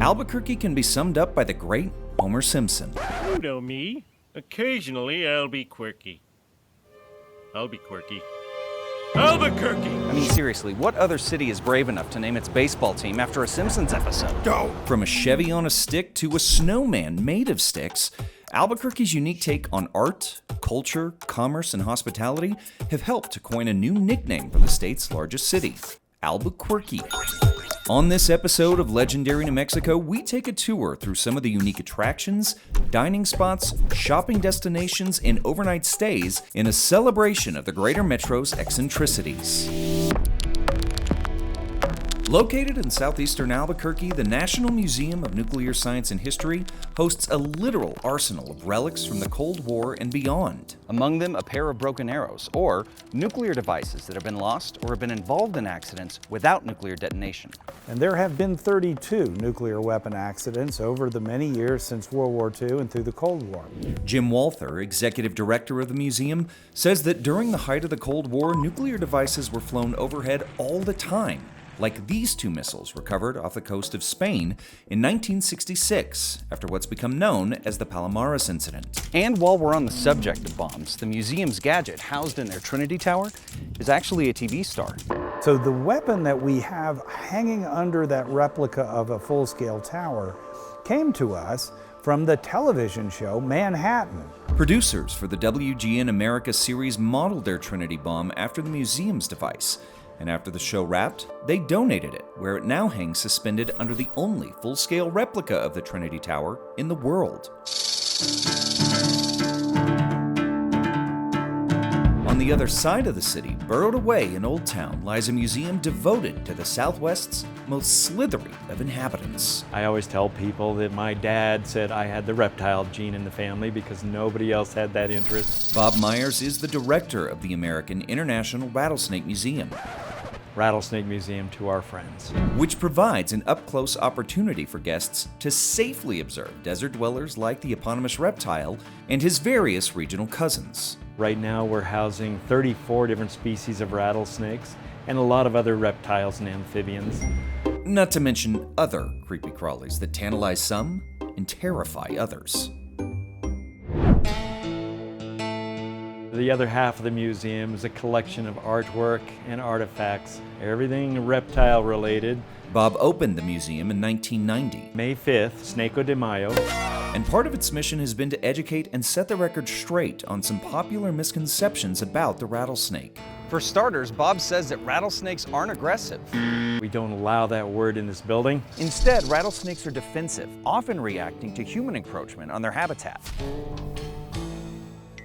Albuquerque can be summed up by the great Homer Simpson. You know me. Occasionally, I'll be quirky. I'll be quirky. Albuquerque! I mean, seriously, what other city is brave enough to name its baseball team after a Simpsons episode? Go! From a Chevy on a stick to a snowman made of sticks, Albuquerque's unique take on art, culture, commerce, and hospitality have helped to coin a new nickname for the state's largest city, Albu-QUIRKY. On this episode of Legendary New Mexico, we take a tour through some of the unique attractions, dining spots, shopping destinations, and overnight stays in a celebration of the greater metro's eccentricities. Located in southeastern Albuquerque, the National Museum of Nuclear Science and History hosts a literal arsenal of relics from the Cold War and beyond. Among them, a pair of broken arrows, or nuclear devices that have been lost or have been involved in accidents without nuclear detonation. And there have been 32 nuclear weapon accidents over the many years since World War II and through the Cold War. Jim Walther, executive director of the museum, says that during the height of the Cold War, nuclear devices were flown overhead all the time, like these two missiles recovered off the coast of Spain in 1966 after what's become known as the Palomares incident. And while we're on the subject of bombs, the museum's gadget housed in their Trinity Tower is actually a TV star. So the weapon that we have hanging under that replica of a full-scale tower came to us from the television show Manhattan. Producers for the WGN America series modeled their Trinity bomb after the museum's device, and after the show wrapped, they donated it, where it now hangs suspended under the only full-scale replica of the Trinity Tower in the world. On the other side of the city, burrowed away in Old Town, lies a museum devoted to the Southwest's most slithery of inhabitants. I always tell people that my dad said I had the reptile gene in the family because nobody else had that interest. Bob Myers is the director of the American International Rattlesnake Museum, Rattlesnake Museum to our friends. which provides an up-close opportunity for guests to safely observe desert dwellers like the eponymous reptile and his various regional cousins. Right now we're housing 34 different species of rattlesnakes and a lot of other reptiles and amphibians. Not to mention other creepy crawlies that tantalize some and terrify others. The other half of the museum is a collection of artwork and artifacts, everything reptile related. Bob opened the museum in 1990, May 5th, Cinco de Mayo. and part of its mission has been to educate and set the record straight on some popular misconceptions about the rattlesnake. For starters, Bob says that rattlesnakes aren't aggressive. We don't allow that word in this building. Instead, rattlesnakes are defensive, often reacting to human encroachment on their habitat.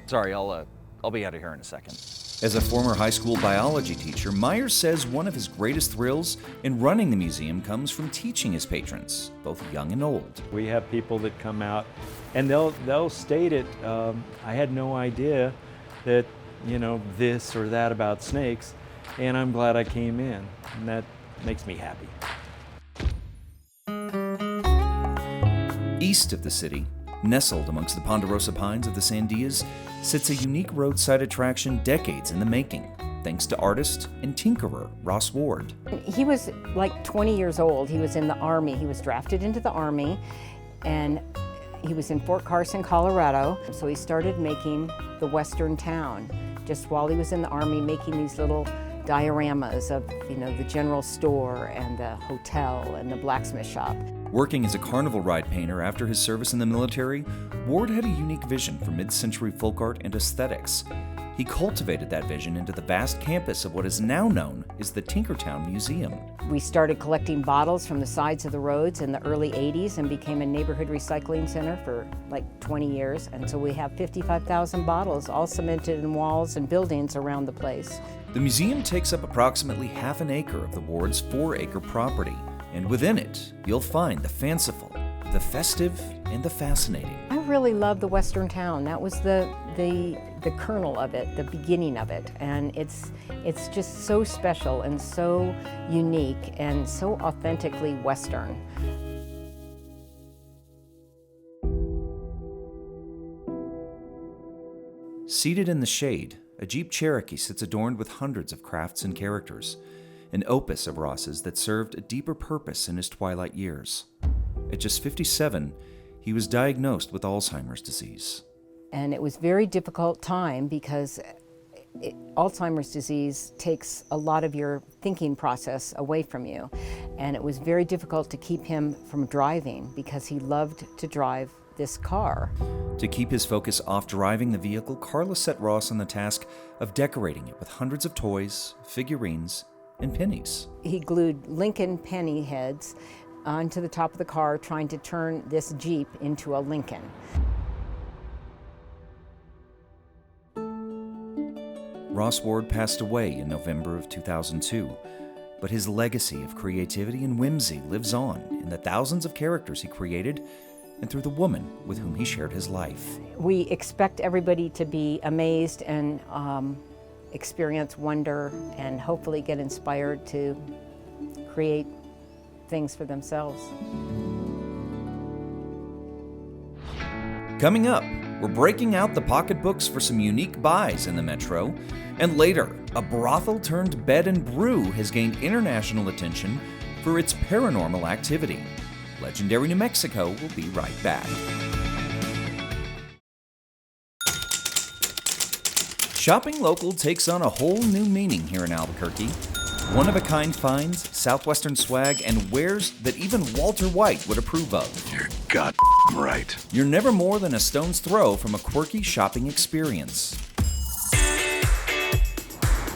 Sorry, I'll be out of here in a second. As a former high school biology teacher, Myers says one of his greatest thrills in running the museum comes from teaching his patrons, both young and old. We have people that come out and they'll state it, I had no idea that, this or that about snakes, and I'm glad I came in, and that makes me happy. East of the city, nestled amongst the ponderosa pines of the Sandias, sits a unique roadside attraction decades in the making, thanks to artist and tinkerer Ross Ward. He was like 20 years old. He was in the Army. He was drafted into the Army, and he was in Fort Carson, Colorado. So he started making the Western town just while he was in the Army, making these little dioramas of, the general store and the hotel and the blacksmith shop. Working as a carnival ride painter after his service in the military, Ward had a unique vision for mid-century folk art and aesthetics. He cultivated that vision into the vast campus of what is now known as the Tinkertown Museum. We started collecting bottles from the sides of the roads in the early 80s and became a neighborhood recycling center for like 20 years. And so we have 55,000 bottles all cemented in walls and buildings around the place. The museum takes up approximately half an acre of the Ward's 4-acre property, and within it, you'll find the fanciful, the festive, and the fascinating. I really love the Western town. That was the kernel of it, the beginning of it, and it's just so special and so unique and so authentically Western. Seated in the shade, a Jeep Cherokee sits adorned with hundreds of crafts and characters, an opus of Ross's that served a deeper purpose in his twilight years. at just 57, he was diagnosed with Alzheimer's disease. And it was a very difficult time because Alzheimer's disease takes a lot of your thinking process away from you. And it was very difficult to keep him from driving because he loved to drive this car. To keep his focus off driving the vehicle, Carla set Ross on the task of decorating it with hundreds of toys, figurines, and pennies. He glued Lincoln penny heads onto the top of the car, trying to turn this Jeep into a Lincoln. Ross Ward passed away in November of 2002, but his legacy of creativity and whimsy lives on in the thousands of characters he created and through the woman with whom he shared his life. We expect everybody to be amazed and experience wonder and hopefully get inspired to create things for themselves. Coming up, we're breaking out the pocketbooks for some unique buys in the metro, and later, a brothel turned bed and brew has gained international attention for its paranormal activity. Legendary New Mexico will be right back. Shopping local takes on a whole new meaning here in Albuquerque. One-of-a-kind finds, southwestern swag, and wares that even Walter White would approve of. You're god right. You're never more than a stone's throw from a quirky shopping experience.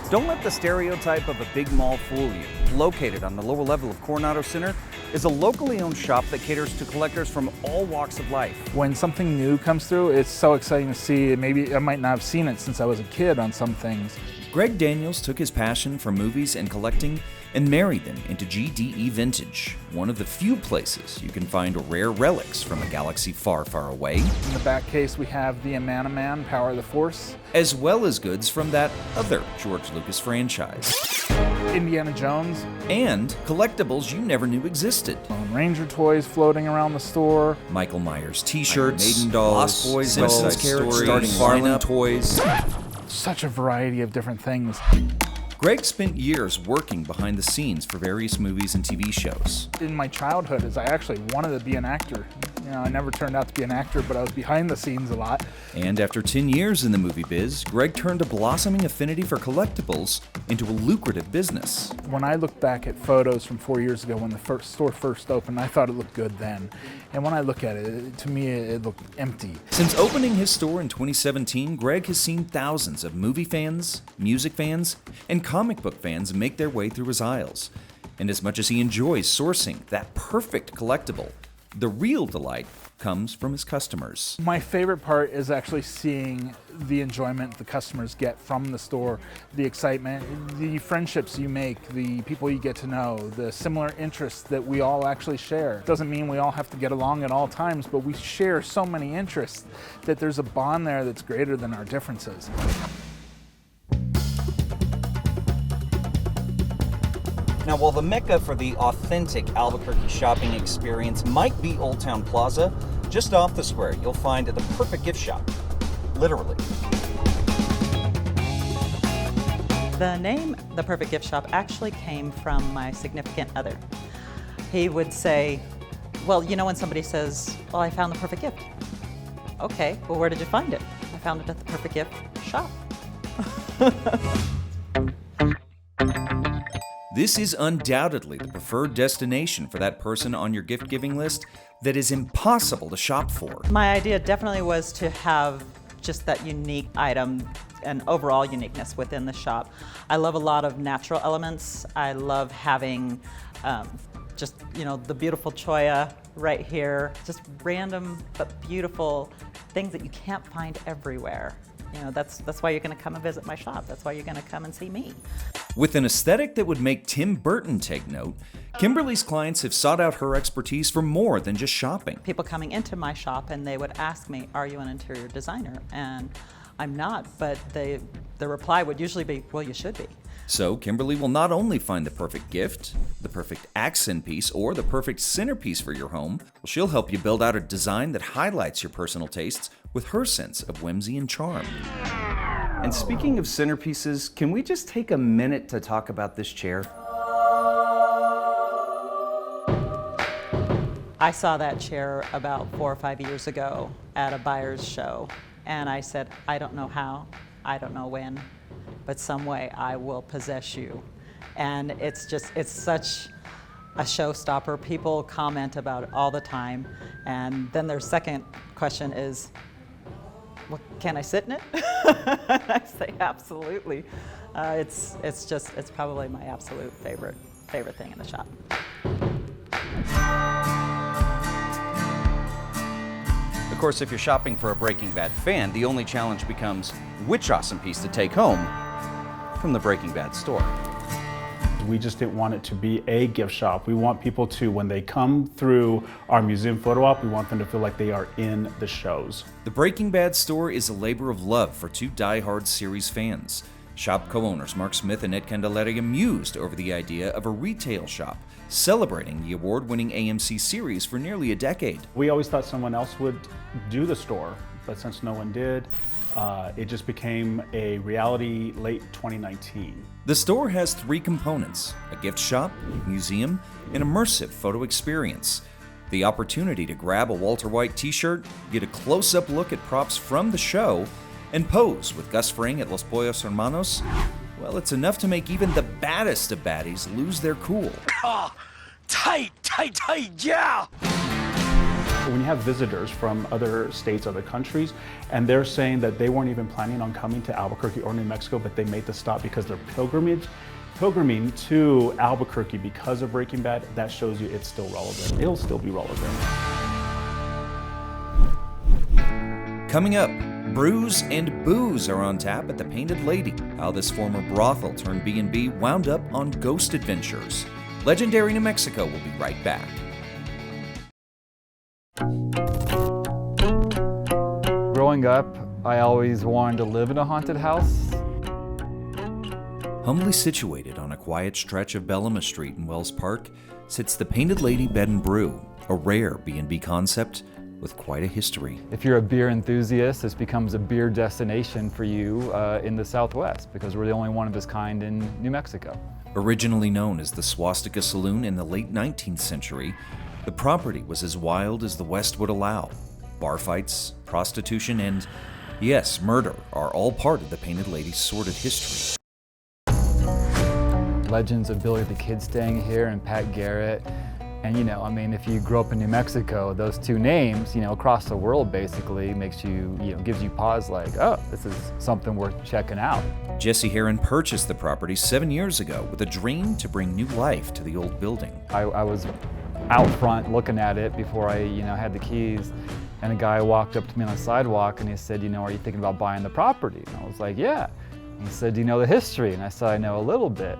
Don't let the stereotype of a big mall fool you. Located on the lower level of Coronado Center is a locally owned shop that caters to collectors from all walks of life. When something new comes through, it's so exciting to see. Maybe I might not have seen it since I was a kid on some things. Greg Daniels took his passion for movies and collecting and married them into GDE Vintage, one of the few places you can find rare relics from a galaxy far, far away. In the back case, we have the Amana Man, Power of the Force. As well as goods from that other George Lucas franchise. Indiana Jones. And collectibles you never knew existed. Lone Ranger toys floating around the store. Michael Myers t-shirts, Maiden dolls, Lost Boys Simpsons dolls, characters, starting lineup toys. Such a variety of different things. Greg spent years working behind the scenes for various movies and TV shows. In my childhood, I actually wanted to be an actor. You know, I never turned out to be an actor, but I was behind the scenes a lot. And after 10 years in the movie biz, Greg turned a blossoming affinity for collectibles into a lucrative business. When I look back at photos from 4 years ago when the store first opened, I thought it looked good then. And when I look at it, to me, it looked empty. Since opening his store in 2017, Greg has seen thousands of movie fans, music fans, and comic book fans make their way through his aisles. And as much as he enjoys sourcing that perfect collectible, the real delight comes from his customers. My favorite part is actually seeing the enjoyment the customers get from the store, the excitement, the friendships you make, the people you get to know, the similar interests that we all actually share. Doesn't mean we all have to get along at all times, but we share so many interests that there's a bond there that's greater than our differences. Now, while the mecca for the authentic Albuquerque shopping experience might be Old Town Plaza, just off the square, you'll find the perfect gift shop. Literally. The name The Perfect Gift Shop actually came from my significant other. He would say, well, you know when somebody says, well, I found the perfect gift. Okay, well, where did you find it? I found it at the Perfect Gift Shop. This is undoubtedly the preferred destination for that person on your gift-giving list that is impossible to shop for. My idea definitely was to have just that unique item and overall uniqueness within the shop. I love a lot of natural elements. I love having just, you know, the beautiful cholla right here. Just random but beautiful things that you can't find everywhere. You know, that's why you're going to come and visit my shop. That's why you're going to come and see me. With an aesthetic that would make Tim Burton take note, Kimberly's clients have sought out her expertise for more than just shopping. People coming into my shop and they would ask me, are you an interior designer? And I'm not, but the reply would usually be, well, you should be. So Kimberly will not only find the perfect gift, the perfect accent piece, or the perfect centerpiece for your home, she'll help you build out a design that highlights your personal tastes with her sense of whimsy and charm. And speaking of centerpieces, can we just take a minute to talk about this chair? I saw that chair about 4 or 5 years ago at a buyer's show, and I said, I don't know how, I don't know when, but some way I will possess you. And it's such a showstopper. People comment about it all the time. And then their second question is, well, can I sit in it? I say, absolutely. It's probably my absolute favorite thing in the shop. Of course, if you're shopping for a Breaking Bad fan, the only challenge becomes which awesome piece to take home from the Breaking Bad store. We just didn't want it to be a gift shop. We want people to, when they come through our museum photo op, we want them to feel like they are in the shows. The Breaking Bad store is a labor of love for two die-hard series fans. Shop co-owners Mark Smith and Ed Candelaria mused over the idea of a retail shop, celebrating the award-winning AMC series for nearly a decade. We always thought someone else would do the store, but since no one did, it just became a reality late 2019. The store has three components: a gift shop, museum, and immersive photo experience. The opportunity to grab a Walter White t-shirt, get a close-up look at props from the show, and pose with Gus Fring at Los Pollos Hermanos, well, it's enough to make even the baddest of baddies lose their cool. Oh, tight, yeah! When you have visitors from other states, other countries, and they're saying that they weren't even planning on coming to Albuquerque or New Mexico, but they made the stop because they're pilgriming to Albuquerque because of Breaking Bad, that shows you it's still relevant. It'll still be relevant. Coming up, brews and booze are on tap at the Painted Lady. How this former brothel turned B&B wound up on ghost adventures. Legendary New Mexico will be right back. Growing up, I always wanted to live in a haunted house. Humbly situated on a quiet stretch of Bellama Street in Wells Park sits the Painted Lady Bed and Brew, a rare B&B concept with quite a history. If you're a beer enthusiast, this becomes a beer destination for you in the Southwest, because we're the only one of its kind in New Mexico. Originally known as the Swastika Saloon in the late 19th century, the property was as wild as the West would allow. Bar fights, prostitution, and, yes, murder are all part of the Painted Lady's sordid history. Legends of Billy the Kid staying here and Pat Garrett. And if you grew up in New Mexico, those two names, across the world basically makes you, gives you pause like, oh, this is something worth checking out. Jesse Heron purchased the property 7 years ago with a dream to bring new life to the old building. I was out front looking at it before I, had the keys, and a guy walked up to me on the sidewalk and he said, are you thinking about buying the property? And I was like, yeah. And he said, do you know the history? And I said, I know a little bit.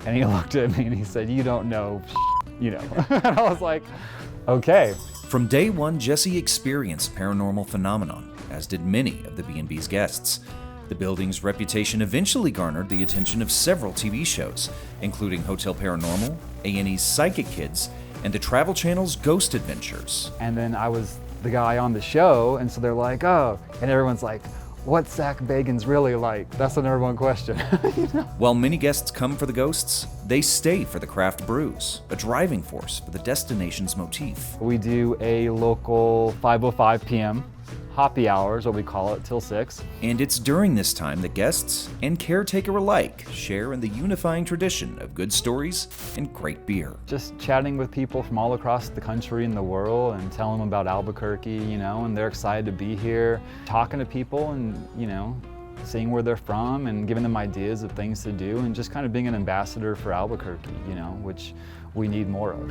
And he looked at me and he said, you don't know, And I was like, okay. From day one, Jesse experienced paranormal phenomenon, as did many of the B&B's guests. The building's reputation eventually garnered the attention of several TV shows, including Hotel Paranormal, A&E's Psychic Kids, and the Travel Channel's Ghost Adventures. And then I was the guy on the show, and so they're like, oh, and everyone's like, what's Zach Bagans really like? That's the number one question. While many guests come for the ghosts, they stay for the craft brews, a driving force for the destination's motif. We do a local 5:05 p.m. hoppy hour is what we call it, till 6. And it's during this time that guests and caretaker alike share in the unifying tradition of good stories and great beer. Just chatting with people from all across the country and the world and telling them about Albuquerque, and they're excited to be here. Talking to people and, seeing where they're from and giving them ideas of things to do and just kind of being an ambassador for Albuquerque, which we need more of.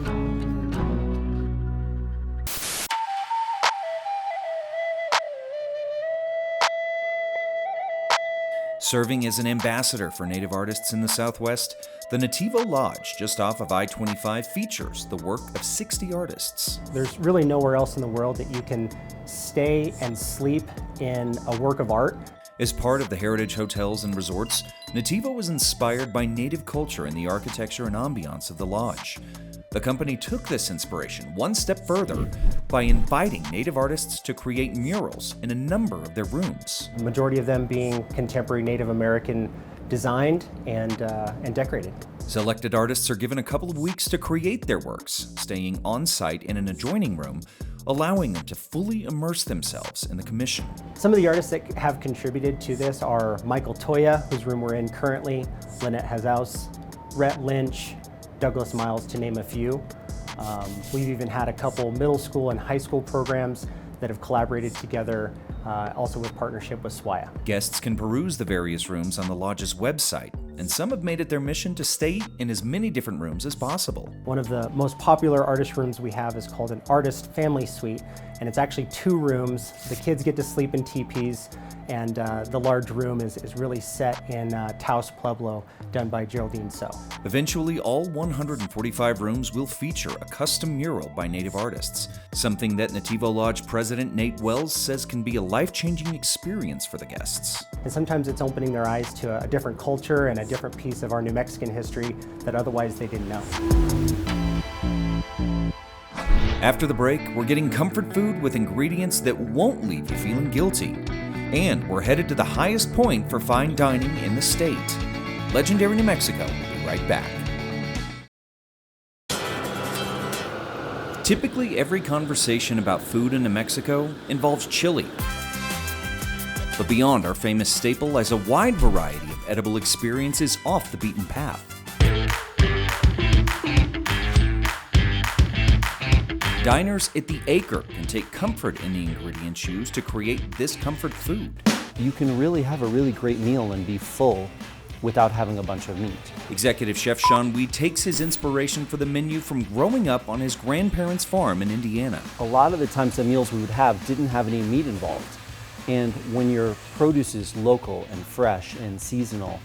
Serving as an ambassador for Native artists in the Southwest, the Nativo Lodge, just off of I-25, features the work of 60 artists. There's really nowhere else in the world that you can stay and sleep in a work of art. As part of the Heritage Hotels and Resorts, Nativo was inspired by Native culture in the architecture and ambiance of the lodge. The company took this inspiration one step further by inviting Native artists to create murals in a number of their rooms. The majority of them being contemporary Native American designed and decorated. Selected artists are given a couple of weeks to create their works, staying on site in an adjoining room, allowing them to fully immerse themselves in the commission. Some of the artists that have contributed to this are Michael Toya, whose room we're in currently, Lynette Hazaus, Rhett Lynch, Douglas Miles, to name a few. We've even had a couple middle school and high school programs that have collaborated together, also with partnership with SWAIA. Guests can peruse the various rooms on the lodge's website, and some have made it their mission to stay in as many different rooms as possible. One of the most popular artist rooms we have is called an Artist Family Suite, and it's actually 2 rooms. The kids get to sleep in teepees, and the large room is really set in Taos Pueblo, done by Geraldine So. Eventually, all 145 rooms will feature a custom mural by Native artists, something that Nativo Lodge President Nate Wells says can be a life-changing experience for the guests. And sometimes it's opening their eyes to a different culture and a different piece of our New Mexican history that otherwise they didn't know. After the break, we're getting comfort food with ingredients that won't leave you feeling guilty. And we're headed to the highest point for fine dining in the state. Legendary New Mexico will be right back. Typically, every conversation about food in New Mexico involves chili. But beyond our famous staple lies a wide variety of edible experiences off the beaten path. Diners at the Acre can take comfort in the ingredients used to create this comfort food. You can really have a really great meal and be full without having a bunch of meat. Executive Chef Sean Weed takes his inspiration for the menu from growing up on his grandparents' farm in Indiana. A lot of the times the meals we would have didn't have any meat involved. And when your produce is local and fresh and seasonal,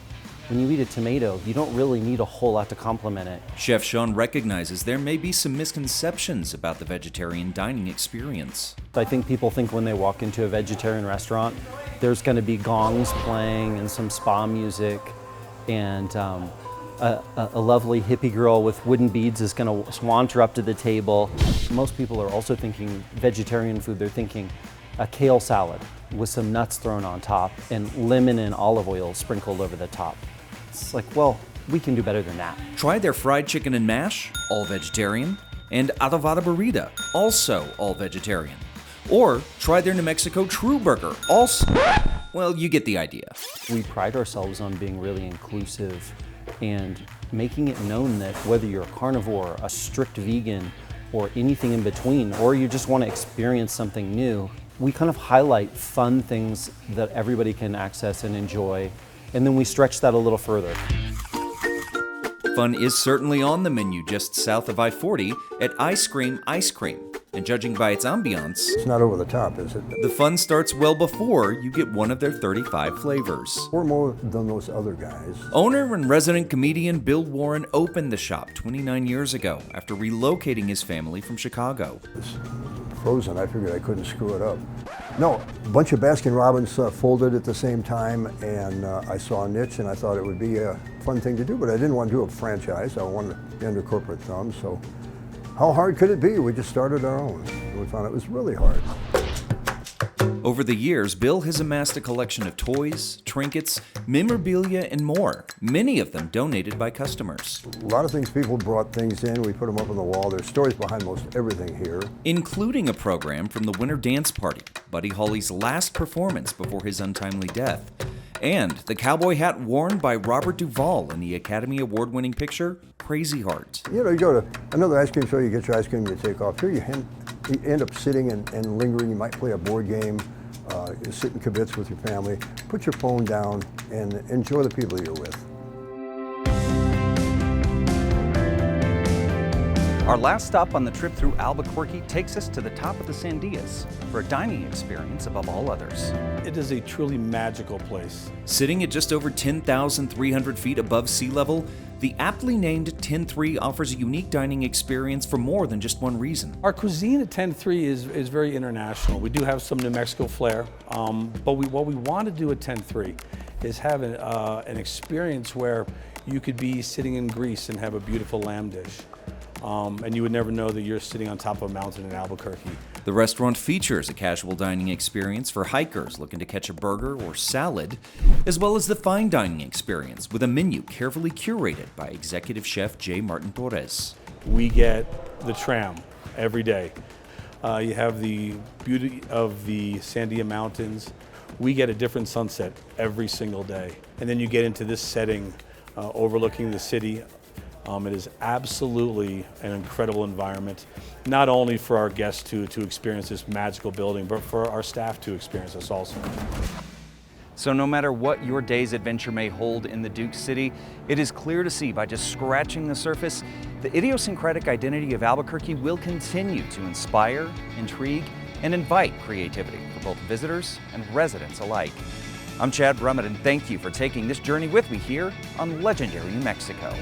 when you eat a tomato, you don't really need a whole lot to complement it. Chef Sean recognizes there may be some misconceptions about the vegetarian dining experience. I think people think when they walk into a vegetarian restaurant, there's going to be gongs playing and some spa music, and a lovely hippie girl with wooden beads is going to saunter up to the table. Most people are also thinking vegetarian food. They're thinking a kale salad with some nuts thrown on top and lemon and olive oil sprinkled over the top. It's like, well, we can do better than that. Try their fried chicken and mash, all vegetarian, and adobada burrito, also all vegetarian. Or try their New Mexico True Burger, also, well, you get the idea. We pride ourselves on being really inclusive and making it known that whether you're a carnivore, a strict vegan, or anything in between, or you just want to experience something new, we kind of highlight fun things that everybody can access and enjoy, and then we stretch that a little further. Fun is certainly on the menu just south of I-40 at Ice Cream. And judging by its ambiance, it's not over the top, is it? The fun starts well before you get one of their 35 flavors. We're more than those other guys. Owner and resident comedian Bill Warren opened the shop 29 years ago after relocating his family from Chicago. It's frozen, I figured I couldn't screw it up. No, a bunch of Baskin-Robbins folded at the same time, and I saw a niche and I thought it would be a fun thing to do, but I didn't want to do a franchise. I wanted to be under corporate thumb, so how hard could it be? We just started our own, and we found it was really hard. Over the years, Bill has amassed a collection of toys, trinkets, memorabilia, and more, many of them donated by customers. A lot of things, people brought things in, we put them up on the wall. There's stories behind most everything here. Including a program from the Winter Dance Party, Buddy Holly's last performance before his untimely death, and the cowboy hat worn by Robert Duvall in the Academy Award-winning picture, Crazy Heart. You know, you go to another ice cream show, you get your ice cream, you take off. Here you end up sitting and lingering. You might play a board game, you sit in kibitz with your family, put your phone down, and enjoy the people you're with. Our last stop on the trip through Albuquerque takes us to the top of the Sandias for a dining experience above all others. It is a truly magical place. Sitting at just over 10,300 feet above sea level, the aptly named 10-3 offers a unique dining experience for more than just one reason. Our cuisine at 10-3 is very international. We do have some New Mexico flair, but what we want to do at 10-3 is have an experience where you could be sitting in Greece and have a beautiful lamb dish. And you would never know that you're sitting on top of a mountain in Albuquerque. The restaurant features a casual dining experience for hikers looking to catch a burger or salad, as well as the fine dining experience with a menu carefully curated by executive chef J. Martin Torres. We get the tram every day. You have the beauty of the Sandia Mountains. We get a different sunset every single day. And then you get into this setting overlooking the city. It is absolutely an incredible environment, not only for our guests to experience this magical building, but for our staff to experience this also. So no matter what your day's adventure may hold in the Duke City, it is clear to see by just scratching the surface, the idiosyncratic identity of Albuquerque will continue to inspire, intrigue, and invite creativity for both visitors and residents alike. I'm Chad Brummett, and thank you for taking this journey with me here on legendary New Mexico.